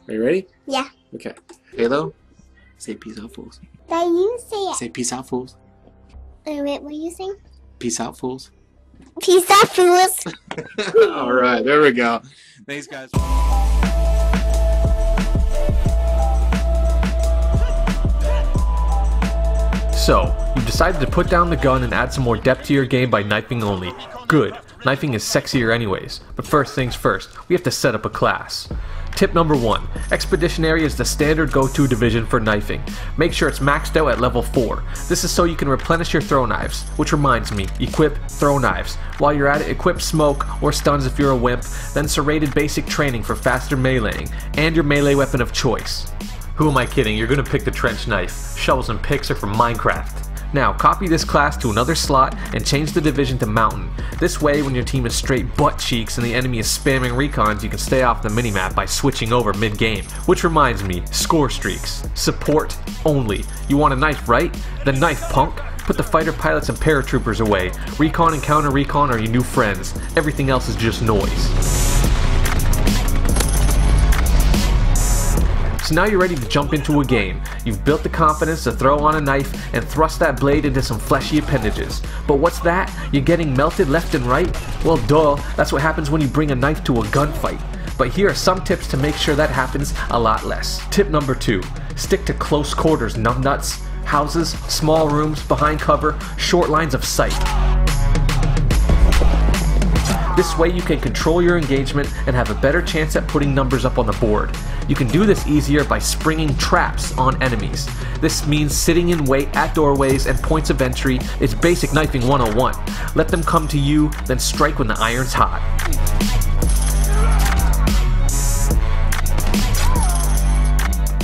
Are you ready? Yeah. Okay. Halo, say peace out, fools. That you say it. Say peace out, fools. Wait, what are you saying? Peace out, fools. Peace out, fools. All right, there we go. Thanks, guys. So, you've decided to put down the gun and add some more depth to your game by knifing only. Good. Knifing is sexier anyways. But first things first, we have to set up a class. Tip number 1. Expeditionary is the standard go-to division for knifing. Make sure it's maxed out at level 4. This is so you can replenish your throw knives. Which reminds me, equip throw knives. While you're at it, equip smoke or stuns if you're a wimp, then serrated basic training for faster meleeing, and your melee weapon of choice. Who am I kidding? You're gonna pick the trench knife. Shovels and picks are from Minecraft. Now, copy this class to another slot and change the division to Mountain. This way, when your team is straight butt cheeks and the enemy is spamming recons, you can stay off the minimap by switching over mid-game. Which reminds me, score streaks. Support only. You want a knife, right? Then knife, punk. Put the fighter pilots and paratroopers away. Recon and counter recon are your new friends. Everything else is just noise. So now you're ready to jump into a game. You've built the confidence to throw on a knife and thrust that blade into some fleshy appendages. But what's that? You're getting melted left and right? Well, duh, that's what happens when you bring a knife to a gunfight. But here are some tips to make sure that happens a lot less. Tip number 2. Stick to close quarters, numbnuts. Houses, small rooms, behind cover, short lines of sight. This way you can control your engagement and have a better chance at putting numbers up on the board. You can do this easier by springing traps on enemies. This means sitting in wait at doorways and points of entry. It's basic knifing 101. Let them come to you, then strike when the iron's hot.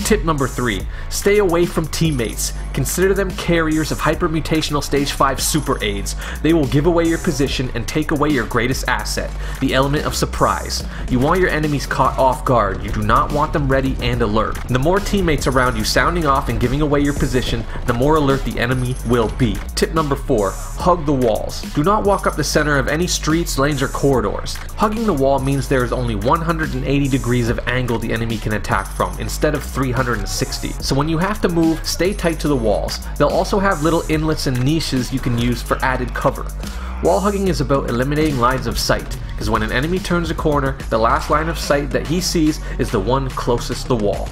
Tip number 3. Stay away from teammates. Consider them carriers of hypermutational stage 5 super aids. They will give away your position and take away your greatest asset, the element of surprise. You want your enemies caught off guard. You do not want them ready and alert. The more teammates around you sounding off and giving away your position, the more alert the enemy will be. Tip number 4. Hug the walls. Do not walk up the center of any streets, lanes, or corridors. Hugging the wall means there is only 180 degrees of angle the enemy can attack from, instead of 360. So when you have to move, stay tight to the walls. They'll also have little inlets and niches you can use for added cover. Wall hugging is about eliminating lines of sight, because when an enemy turns a corner, the last line of sight that he sees is the one closest to the wall.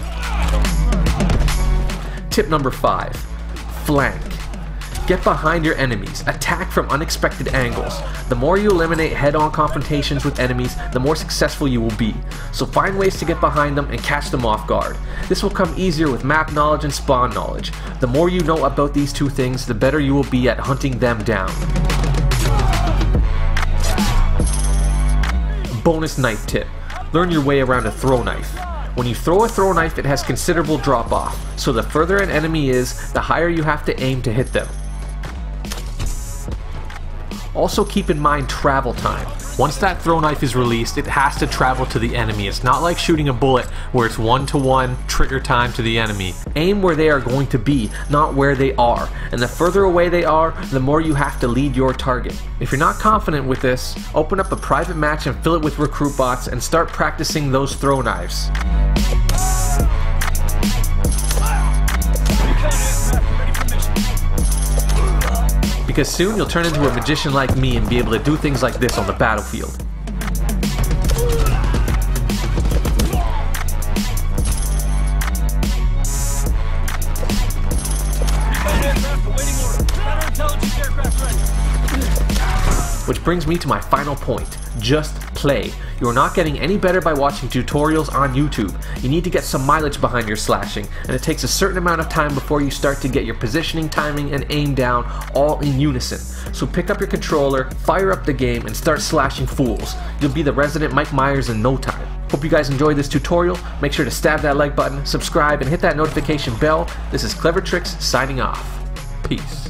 Tip number 5. Flank. Get behind your enemies. Attack from unexpected angles. The more you eliminate head-on confrontations with enemies, the more successful you will be. So find ways to get behind them and catch them off guard. This will come easier with map knowledge and spawn knowledge. The more you know about these two things, the better you will be at hunting them down. Bonus knife tip. Learn your way around a throw knife. When you throw a throw knife, it has considerable drop off. So the further an enemy is, the higher you have to aim to hit them. Also keep in mind travel time. Once that throw knife is released, it has to travel to the enemy. It's not like shooting a bullet where it's 1-to-1 trigger time to the enemy. Aim where they are going to be, not where they are. And the further away they are, the more you have to lead your target. If you're not confident with this, open up a private match and fill it with recruit bots and start practicing those throw knives. Because soon you'll turn into a magician like me and be able to do things like this on the battlefield. Which brings me to my final point. Just play. You are not getting any better by watching tutorials on YouTube. You need to get some mileage behind your slashing, and it takes a certain amount of time before you start to get your positioning, timing, and aim down all in unison. So pick up your controller, fire up the game, and start slashing fools. You'll be the resident Mike Myers in no time. Hope you guys enjoyed this tutorial. Make sure to stab that like button, subscribe, and hit that notification bell. This is CleverTricks signing off. Peace.